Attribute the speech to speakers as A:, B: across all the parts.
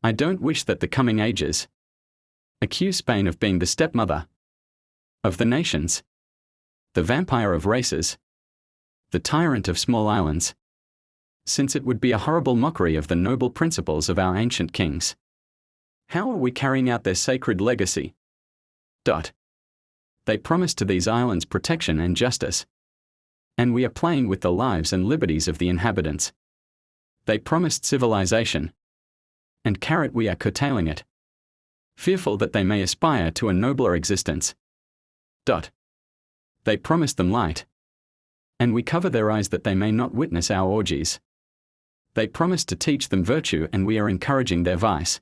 A: I don't wish that the coming ages accuse Spain of being the stepmother of the nations, the vampire of races, the tyrant of small islands, since it would be a horrible mockery of the noble principles of our ancient kings. How are we carrying out their sacred legacy? They promised to these islands protection and justice, and we are playing with the lives and liberties of the inhabitants. They promised civilization, and we are curtailing it, fearful that they may aspire to a nobler existence. They promised them light, and we cover their eyes that they may not witness our orgies. They promised to teach them virtue, and we are encouraging their vice.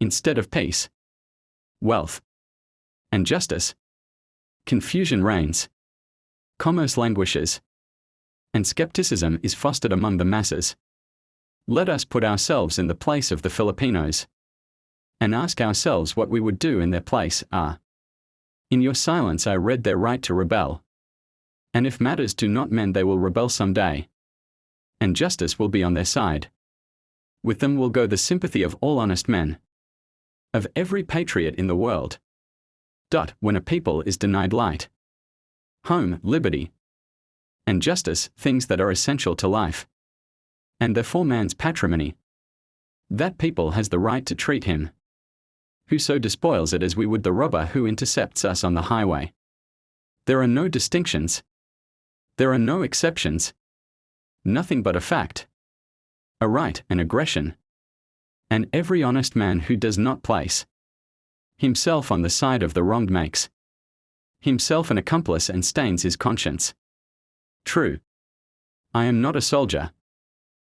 A: Instead of peace, wealth, and justice, confusion reigns, commerce languishes, and skepticism is fostered among the masses. Let us put ourselves in the place of the Filipinos, and ask ourselves what we would do in their place. In your silence I read their right to rebel. And if matters do not mend, they will rebel someday, and justice will be on their side. With them will go the sympathy of all honest men, of every patriot in the world. When a people is denied light, home, liberty, and justice, things that are essential to life, and therefore man's patrimony, that people has the right to treat him who so despoils it as we would the robber who intercepts us on the highway. There are no distinctions. There are no exceptions. Nothing but a fact, a right, and aggression. And every honest man who does not place himself on the side of the wronged makes himself an accomplice and stains his conscience. True, I am not a soldier,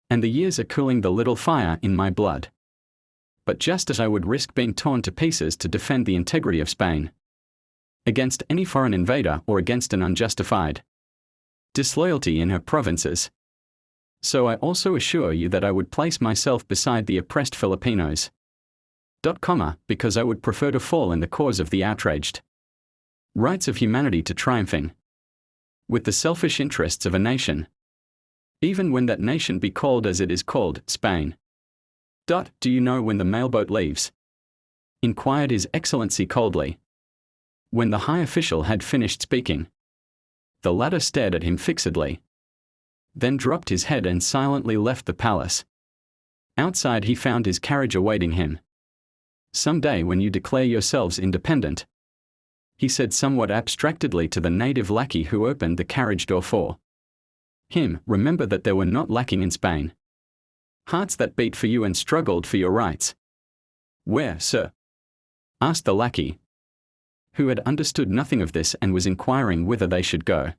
A: and the years are cooling the little fire in my blood. But just as I would risk being torn to pieces to defend the integrity of Spain against any foreign invader or against an unjustified disloyalty in her provinces, so I also assure you that I would place myself beside the oppressed Filipinos. Because I would prefer to fall in the cause of the outraged rights of humanity to triumphing with the selfish interests of a nation, even when that nation be called as it is called, Spain. Do you know when the mailboat leaves? Inquired His Excellency coldly. When the high official had finished speaking, the latter stared at him fixedly, then dropped his head and silently left the palace. Outside he found his carriage awaiting him. Some day when you declare yourselves independent, he said somewhat abstractedly to the native lackey who opened the carriage door for him, remember that there were not lacking in Spain hearts that beat for you and struggled for your rights. Where, sir? Asked the lackey, who had understood nothing of this and was inquiring whither they should go.